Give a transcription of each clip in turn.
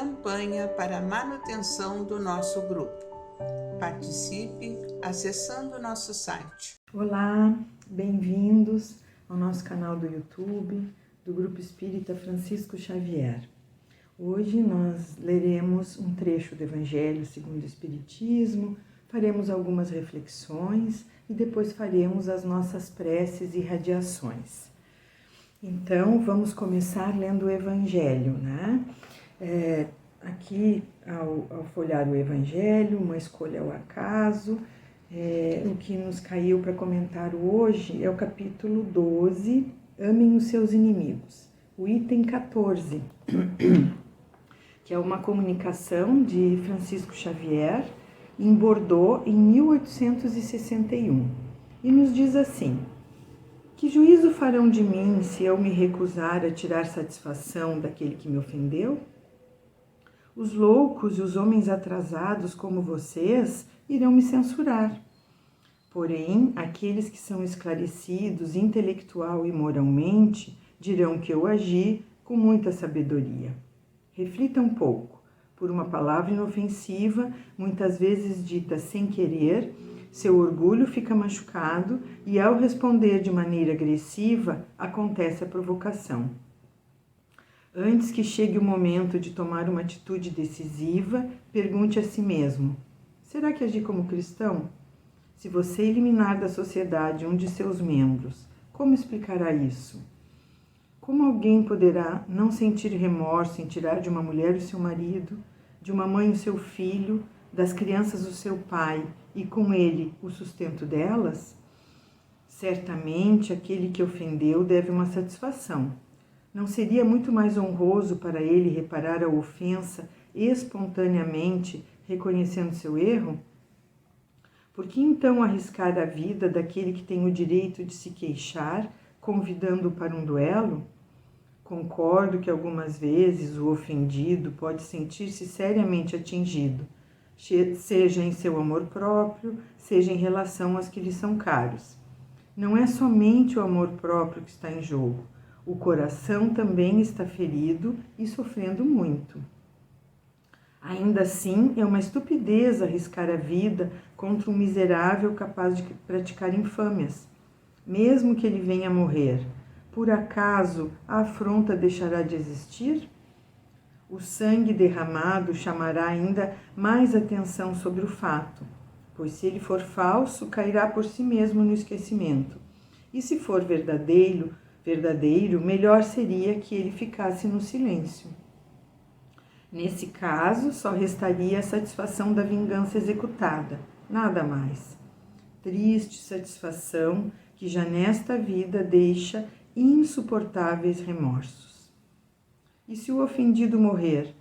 campanha para a manutenção do nosso grupo. Participe acessando o nosso site. Olá, bem-vindos ao nosso canal do YouTube do Grupo Espírita Francisco Xavier. Hoje nós leremos um trecho do Evangelho segundo o Espiritismo, faremos algumas reflexões e depois faremos as nossas preces e radiações. Então, vamos começar lendo o Evangelho, né? Aqui, ao folhear o Evangelho, uma escolha ao acaso, o que nos caiu para comentar hoje é o capítulo 12, Amem os seus inimigos, o item 14, que é uma comunicação de Francisco Xavier, em Bordeaux, em 1861, e nos diz assim: que juízo farão de mim se eu me recusar a tirar satisfação daquele que me ofendeu? Os loucos e os homens atrasados como vocês irão me censurar. Porém, aqueles que são esclarecidos intelectual e moralmente dirão que eu agi com muita sabedoria. Reflita um pouco. Por uma palavra inofensiva, muitas vezes dita sem querer, seu orgulho fica machucado e, ao responder de maneira agressiva, acontece a provocação. Antes que chegue o momento de tomar uma atitude decisiva, pergunte a si mesmo: será que agi como cristão? Se você eliminar da sociedade um de seus membros, como explicará isso? Como alguém poderá não sentir remorso em tirar de uma mulher o seu marido, de uma mãe o seu filho, das crianças o seu pai e com ele o sustento delas? Certamente aquele que ofendeu deve uma satisfação. Não seria muito mais honroso para ele reparar a ofensa espontaneamente, reconhecendo seu erro? Por que então arriscar a vida daquele que tem o direito de se queixar, convidando-o para um duelo? Concordo que algumas vezes o ofendido pode sentir-se seriamente atingido, seja em seu amor próprio, seja em relação aos que lhe são caros. Não é somente o amor próprio que está em jogo. O coração também está ferido e sofrendo muito. Ainda assim, é uma estupidez arriscar a vida contra um miserável capaz de praticar infâmias. Mesmo que ele venha a morrer, por acaso a afronta deixará de existir? O sangue derramado chamará ainda mais atenção sobre o fato, pois se ele for falso, cairá por si mesmo no esquecimento. E se for verdadeiro, melhor seria que ele ficasse no silêncio. Nesse caso, só restaria a satisfação da vingança executada, nada mais. Triste satisfação que já nesta vida deixa insuportáveis remorsos. E se o ofendido morrer,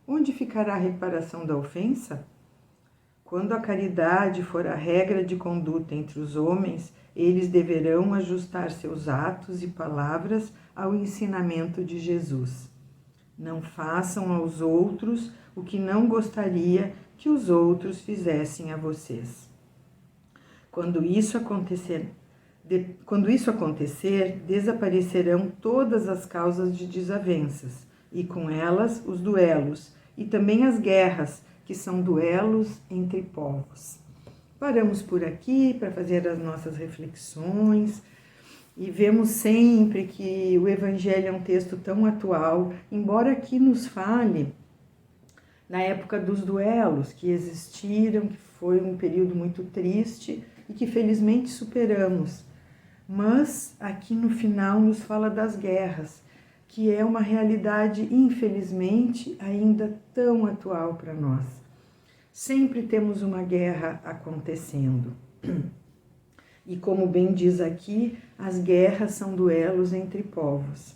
onde ficará a reparação da ofensa? Quando a caridade for a regra de conduta entre os homens, eles deverão ajustar seus atos e palavras ao ensinamento de Jesus. Não façam aos outros o que não gostaria que os outros fizessem a vocês. Quando isso acontecer, desaparecerão todas as causas de desavenças, e com elas os duelos, e também as guerras, que são duelos entre povos. Paramos por aqui para fazer as nossas reflexões e vemos sempre que o Evangelho é um texto tão atual, embora aqui nos fale na época dos duelos que existiram, que foi um período muito triste e que felizmente superamos. Mas aqui no final nos fala das guerras, que é uma realidade, infelizmente, ainda tão atual para nós. Sempre temos uma guerra acontecendo. E como bem diz aqui, as guerras são duelos entre povos.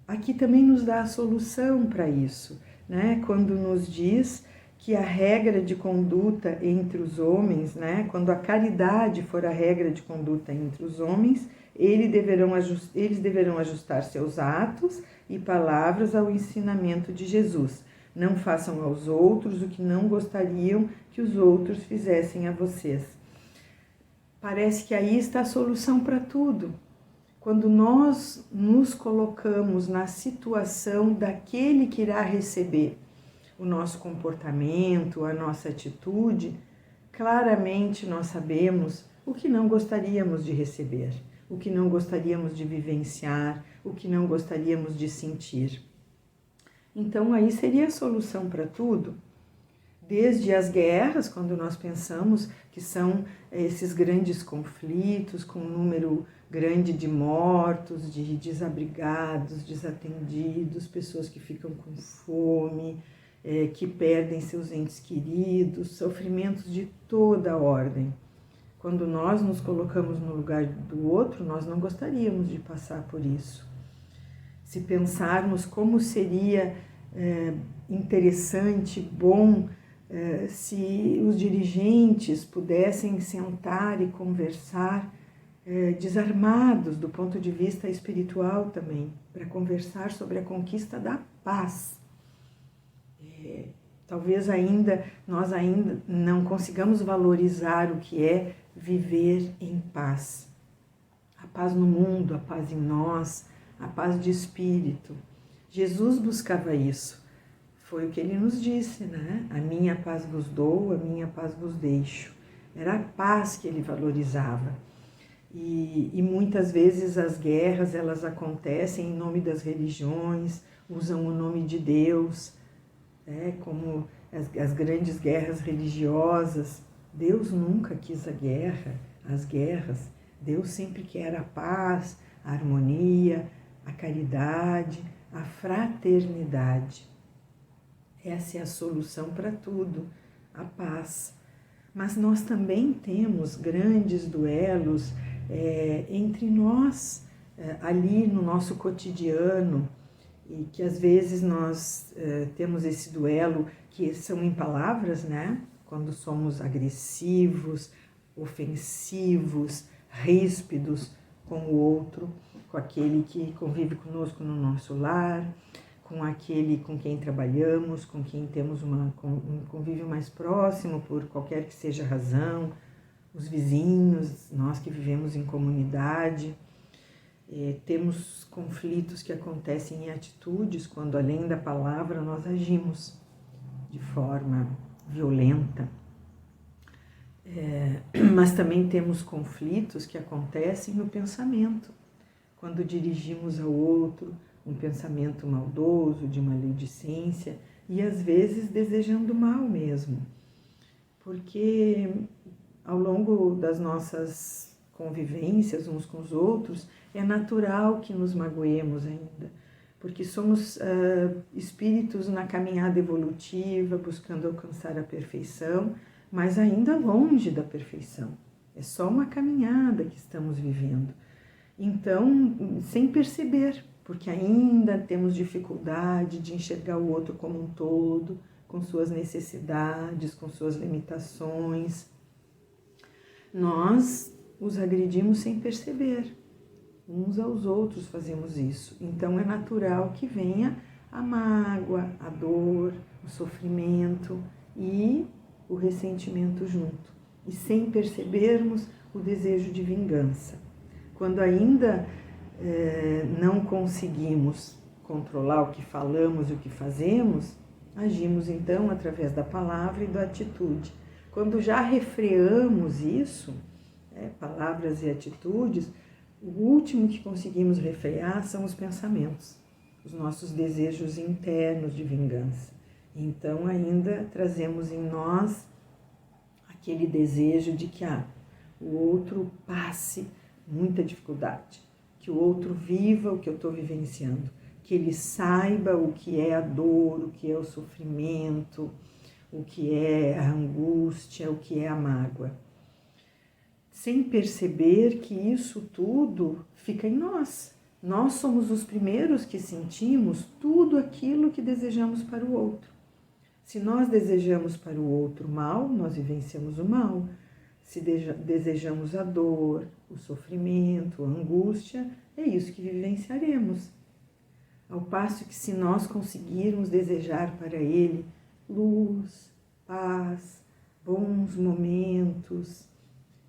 Aqui também nos dá a solução para isso, né? Quando nos diz que a regra de conduta entre os homens, né? Quando a caridade for a regra de conduta entre os homens, eles deverão ajustar seus atos e palavras ao ensinamento de Jesus. Não façam aos outros o que não gostariam que os outros fizessem a vocês. Parece que aí está a solução para tudo. Quando nós nos colocamos na situação daquele que irá receber o nosso comportamento, a nossa atitude, claramente nós sabemos o que não gostaríamos de receber, o que não gostaríamos de vivenciar, o que não gostaríamos de sentir. Então aí seria a solução para tudo. Desde as guerras, quando nós pensamos que são esses grandes conflitos com um número grande de mortos, de desabrigados, desatendidos, pessoas que ficam com fome, que perdem seus entes queridos, sofrimentos de toda a ordem. Quando nós nos colocamos no lugar do outro, nós não gostaríamos de passar por isso. Se pensarmos como seria interessante, bom, se os dirigentes pudessem sentar e conversar desarmados do ponto de vista espiritual também, para conversar sobre a conquista da paz. Talvez nós ainda não consigamos valorizar o que é viver em paz. A paz no mundo, a paz em nós, a paz de espírito. Jesus buscava isso. Foi o que ele nos disse, né? A minha paz vos dou, a minha paz vos deixo. Era a paz que ele valorizava. E muitas vezes as guerras, elas acontecem em nome das religiões, usam o nome de Deus, como as grandes guerras religiosas. Deus nunca quis a guerra, as guerras. Deus sempre quer a paz, a harmonia, a caridade, a fraternidade. Essa é a solução para tudo, a paz. Mas nós também temos grandes duelos entre nós, ali no nosso cotidiano, e que às vezes nós temos esse duelo que são em palavras, né? Quando somos agressivos, ofensivos, ríspidos com o outro, com aquele que convive conosco no nosso lar, com aquele com quem trabalhamos, com quem temos um convívio mais próximo, por qualquer que seja a razão, os vizinhos, nós que vivemos em comunidade. Temos conflitos que acontecem em atitudes, quando além da palavra nós agimos de forma violenta. Mas também temos conflitos que acontecem no pensamento, quando dirigimos ao outro um pensamento maldoso, de maledicência, e às vezes desejando mal mesmo, porque ao longo das nossas convivências uns com os outros, é natural que nos magoemos ainda, porque somos espíritos na caminhada evolutiva, buscando alcançar a perfeição, mas ainda longe da perfeição. É só uma caminhada que estamos vivendo. Então, sem perceber, porque ainda temos dificuldade de enxergar o outro como um todo, com suas necessidades, com suas limitações. Nós os agredimos sem perceber. Uns aos outros fazemos isso. Então é natural que venha a mágoa, a dor, o sofrimento e o ressentimento junto. E sem percebermos o desejo de vingança. Quando ainda não conseguimos controlar o que falamos e o que fazemos, agimos então através da palavra e da atitude. Quando já refreamos isso, palavras e atitudes, o último que conseguimos refrear são os pensamentos, os nossos desejos internos de vingança. Então ainda trazemos em nós aquele desejo de que o outro passe muita dificuldade, que o outro viva o que eu estou vivenciando, que ele saiba o que é a dor, o que é o sofrimento, o que é a angústia, o que é a mágoa. Sem perceber que isso tudo fica em nós. Nós somos os primeiros que sentimos tudo aquilo que desejamos para o outro. Se nós desejamos para o outro mal, nós vivenciamos o mal. Se desejamos a dor, o sofrimento, a angústia, é isso que vivenciaremos. Ao passo que se nós conseguirmos desejar para ele luz, paz, bons momentos,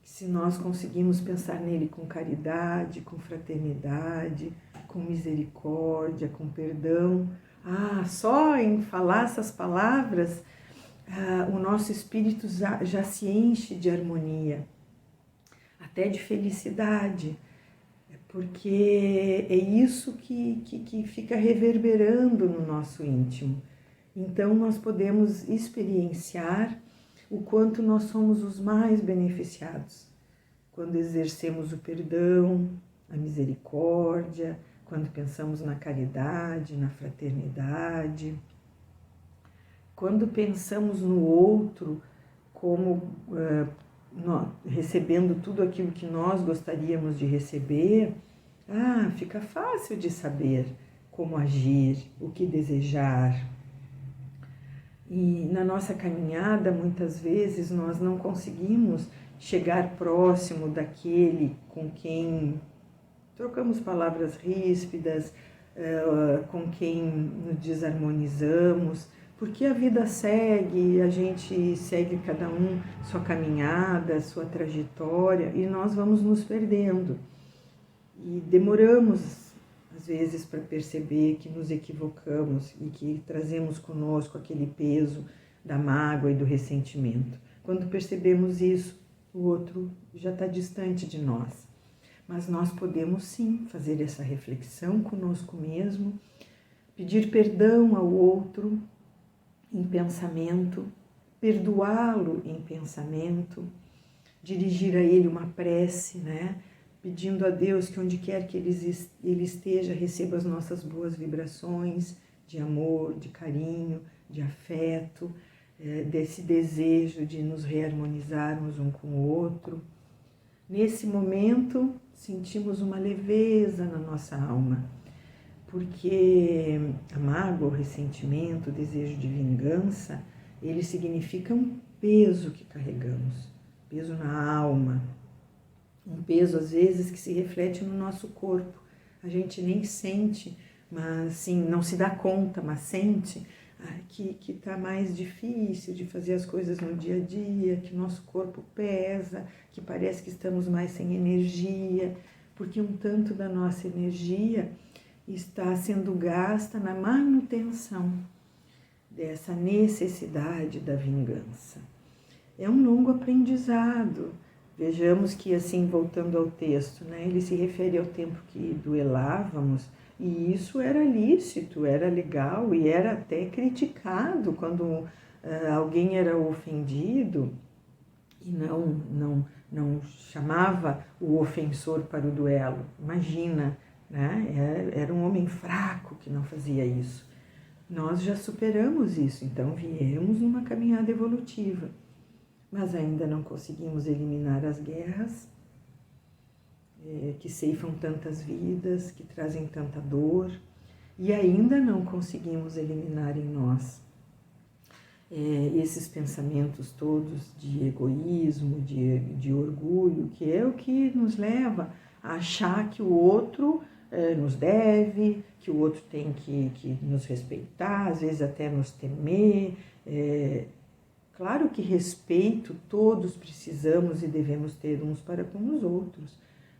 se nós conseguimos pensar nele com caridade, com fraternidade, com misericórdia, com perdão, só em falar essas palavras, o nosso espírito já se enche de harmonia, até de felicidade, porque é isso que fica reverberando no nosso íntimo. Então nós podemos experienciar o quanto nós somos os mais beneficiados quando exercemos o perdão, a misericórdia, quando pensamos na caridade, na fraternidade, quando pensamos no outro como recebendo tudo aquilo que nós gostaríamos de receber, fica fácil de saber como agir, o que desejar. E na nossa caminhada, muitas vezes, nós não conseguimos chegar próximo daquele com quem trocamos palavras ríspidas, com quem nos desarmonizamos, porque a vida segue, a gente segue cada um sua caminhada, sua trajetória, e nós vamos nos perdendo. E demoramos, às vezes, para perceber que nos equivocamos e que trazemos conosco aquele peso da mágoa e do ressentimento. Quando percebemos isso, o outro já está distante de nós. Mas nós podemos sim fazer essa reflexão conosco mesmo, pedir perdão ao outro em pensamento, perdoá-lo em pensamento, dirigir a ele uma prece, pedindo a Deus que onde quer que ele esteja, receba as nossas boas vibrações de amor, de carinho, de afeto, desse desejo de nos reharmonizarmos um com o outro. Nesse momento, sentimos uma leveza na nossa alma, porque a mágoa, o ressentimento, o desejo de vingança, eles significam um peso que carregamos, peso na alma, um peso às vezes que se reflete no nosso corpo. A gente nem sente, mas assim, não se dá conta, mas sente que está mais difícil de fazer as coisas no dia a dia, que o nosso corpo pesa, que parece que estamos mais sem energia, porque um tanto da nossa energia está sendo gasta na manutenção dessa necessidade da vingança. É um longo aprendizado. Vejamos que, assim, voltando ao texto, ele se refere ao tempo que duelávamos, e isso era lícito, era legal e era até criticado quando alguém era ofendido e não chamava o ofensor para o duelo. Imagina, era um homem fraco que não fazia isso. Nós já superamos isso, então viemos numa caminhada evolutiva, mas ainda não conseguimos eliminar as guerras que ceifam tantas vidas, que trazem tanta dor, e ainda não conseguimos eliminar em nós esses pensamentos todos de egoísmo, de orgulho, que é o que nos leva a achar que o outro nos deve, que o outro tem que nos respeitar, às vezes até nos temer. Claro que respeito todos precisamos e devemos ter uns para com os outros,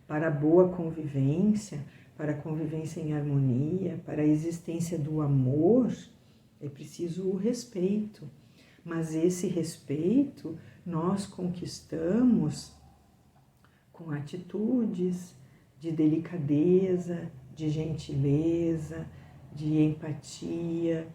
para a boa convivência, para a convivência em harmonia, para a existência do amor, é preciso o respeito. Mas esse respeito nós conquistamos com atitudes de delicadeza, de gentileza, de empatia.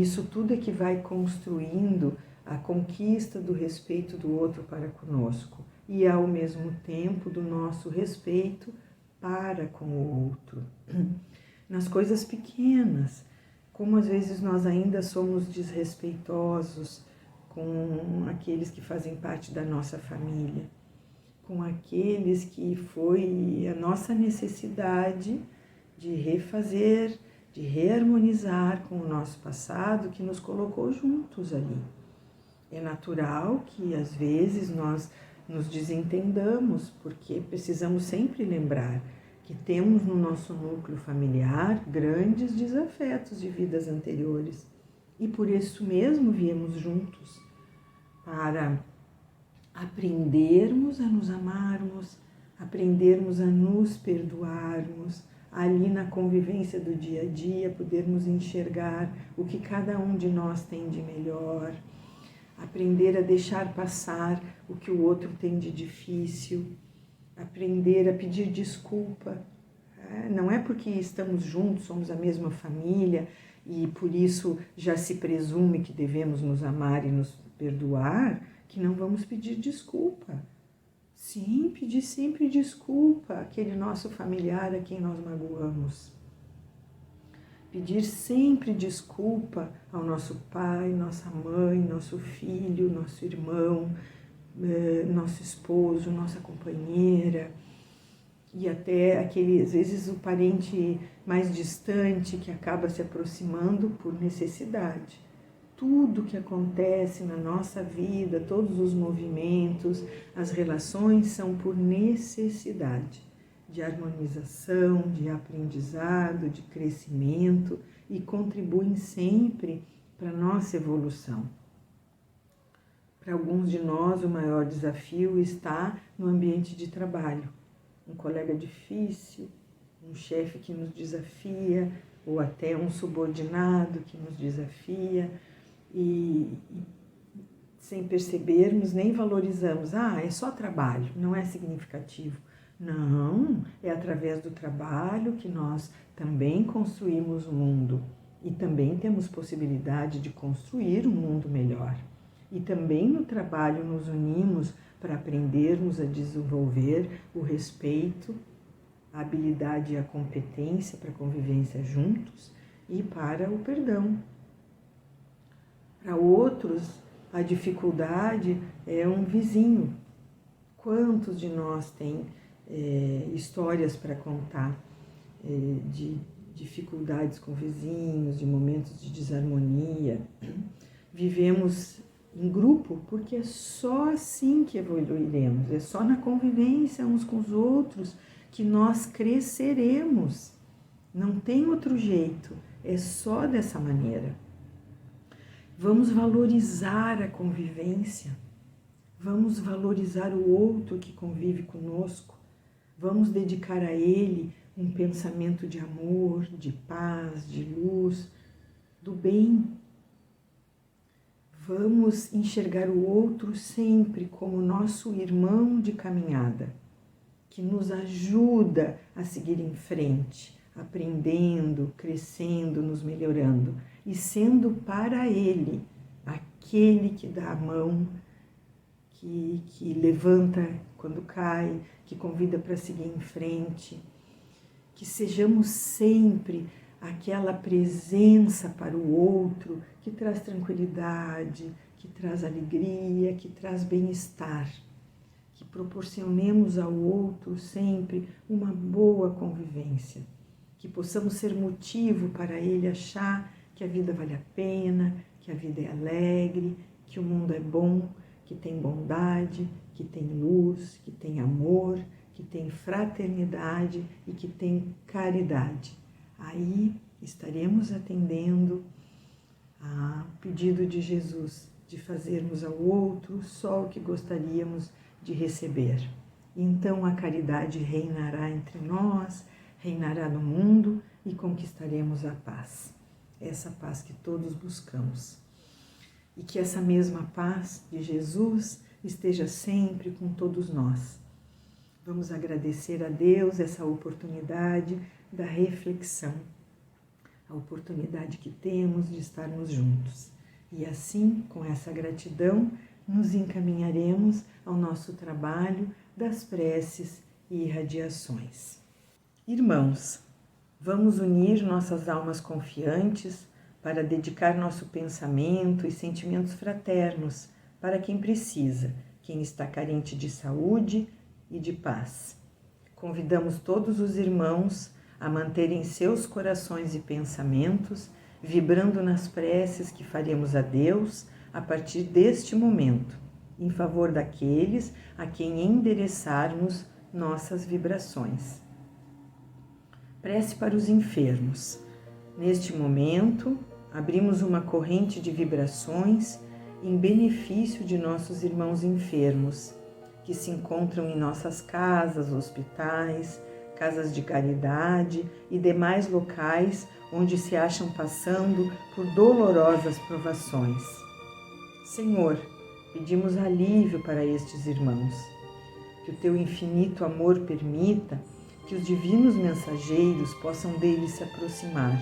Isso tudo é que vai construindo a conquista do respeito do outro para conosco e, ao mesmo tempo, do nosso respeito para com o outro. Nas coisas pequenas, como às vezes nós ainda somos desrespeitosos com aqueles que fazem parte da nossa família, com aqueles que foi a nossa necessidade de refazer, de reharmonizar com o nosso passado que nos colocou juntos ali. É natural que às vezes nós nos desentendamos, porque precisamos sempre lembrar que temos no nosso núcleo familiar grandes desafetos de vidas anteriores e por isso mesmo viemos juntos para aprendermos a nos amarmos, aprendermos a nos perdoarmos, ali na convivência do dia a dia, podermos enxergar o que cada um de nós tem de melhor, aprender a deixar passar o que o outro tem de difícil, aprender a pedir desculpa. Não é porque estamos juntos, somos a mesma família e por isso já se presume que devemos nos amar e nos perdoar, que não vamos pedir desculpa. Sim, pedir sempre desculpa àquele nosso familiar a quem nós magoamos. Pedir sempre desculpa ao nosso pai, nossa mãe, nosso filho, nosso irmão, nosso esposo, nossa companheira e até aquele, às vezes, o parente mais distante que acaba se aproximando por necessidade. Tudo que acontece na nossa vida, todos os movimentos, as relações são por necessidade de harmonização, de aprendizado, de crescimento e contribuem sempre para a nossa evolução. Para alguns de nós, o maior desafio está no ambiente de trabalho. Um colega difícil, um chefe que nos desafia, ou até um subordinado que nos desafia, e sem percebermos, nem valorizamos. É só trabalho, não é significativo. Não, é através do trabalho que nós também construímos o mundo e também temos possibilidade de construir um mundo melhor. E também no trabalho nos unimos para aprendermos a desenvolver o respeito, a habilidade e a competência para a convivência juntos e para o perdão. Para outros, a dificuldade é um vizinho. Quantos de nós têm histórias para contar de dificuldades com vizinhos, de momentos de desarmonia? Vivemos em grupo porque é só assim que evoluiremos, é só na convivência uns com os outros que nós cresceremos. Não tem outro jeito, é só dessa maneira. Vamos valorizar a convivência, vamos valorizar o outro que convive conosco, vamos dedicar a ele um pensamento de amor, de paz, de luz, do bem. Vamos enxergar o outro sempre como nosso irmão de caminhada, que nos ajuda a seguir em frente, aprendendo, crescendo, nos melhorando e sendo para ele aquele que dá a mão, que levanta quando cai, que convida para seguir em frente, que sejamos sempre aquela presença para o outro que traz tranquilidade, que traz alegria, que traz bem-estar, que proporcionemos ao outro sempre uma boa convivência, que possamos ser motivo para ele achar que a vida vale a pena, que a vida é alegre, que o mundo é bom, que tem bondade, que tem luz, que tem amor, que tem fraternidade e que tem caridade. Aí estaremos atendendo ao pedido de Jesus de fazermos ao outro só o que gostaríamos de receber. Então a caridade reinará entre nós, reinará no mundo e conquistaremos a paz. Essa paz que todos buscamos. E que essa mesma paz de Jesus esteja sempre com todos nós. Vamos agradecer a Deus essa oportunidade da reflexão, a oportunidade que temos de estarmos juntos. E assim, com essa gratidão, nos encaminharemos ao nosso trabalho das preces e irradiações. Irmãos, vamos unir nossas almas confiantes para dedicar nosso pensamento e sentimentos fraternos para quem precisa, quem está carente de saúde e de paz. Convidamos todos os irmãos a manterem seus corações e pensamentos vibrando nas preces que faremos a Deus a partir deste momento, em favor daqueles a quem endereçarmos nossas vibrações. Prece para os enfermos. Neste momento, abrimos uma corrente de vibrações em benefício de nossos irmãos enfermos, que se encontram em nossas casas, hospitais, casas de caridade e demais locais onde se acham passando por dolorosas provações. Senhor, pedimos alívio para estes irmãos. Que o teu infinito amor permita que os divinos mensageiros possam deles se aproximar,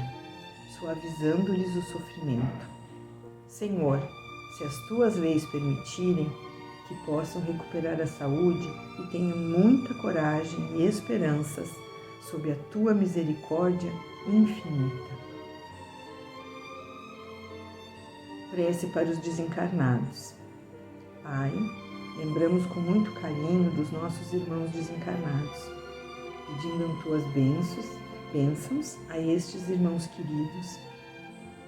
suavizando-lhes o sofrimento. Senhor, se as tuas leis permitirem, que possam recuperar a saúde e tenham muita coragem e esperanças sob a tua misericórdia infinita. Prece para os desencarnados. Pai, lembramos com muito carinho dos nossos irmãos desencarnados, pedindo tuas bênçãos a estes irmãos queridos,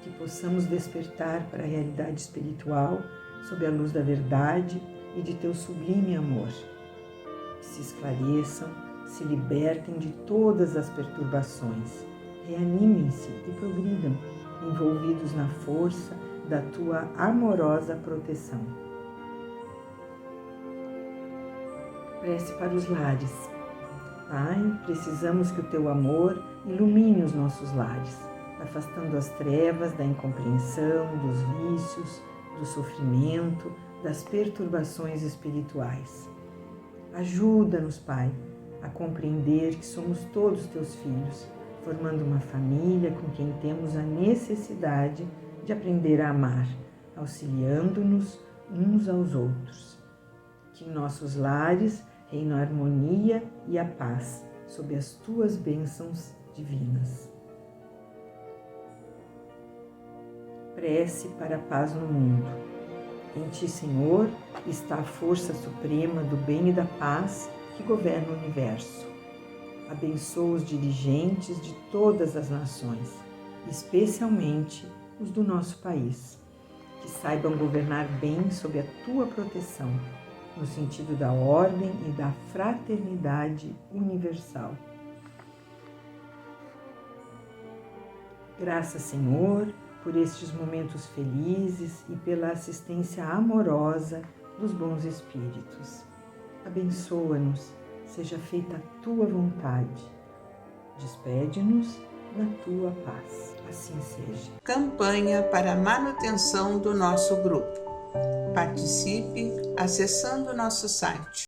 que possamos despertar para a realidade espiritual sob a luz da verdade e de teu sublime amor. Que se esclareçam, se libertem de todas as perturbações, reanimem-se e progridam, envolvidos na força da tua amorosa proteção. Prece para os lares. Pai, precisamos que o teu amor ilumine os nossos lares, afastando as trevas da incompreensão, dos vícios, do sofrimento, das perturbações espirituais. Ajuda-nos, Pai, a compreender que somos todos teus filhos, formando uma família com quem temos a necessidade de aprender a amar, auxiliando-nos uns aos outros. Que em nossos lares reine a harmonia e a paz, sob as tuas bênçãos divinas. Prece para a paz no mundo. Em ti, Senhor, está a força suprema do bem e da paz que governa o universo. Abençoa os dirigentes de todas as nações, especialmente os do nosso país, que saibam governar bem sob a tua proteção, no sentido da ordem e da fraternidade universal. Graças, Senhor, por estes momentos felizes e pela assistência amorosa dos bons espíritos. Abençoa-nos, seja feita a tua vontade. Despede-nos na tua paz. Assim seja. Campanha para a manutenção do nosso grupo. Participe acessando nosso site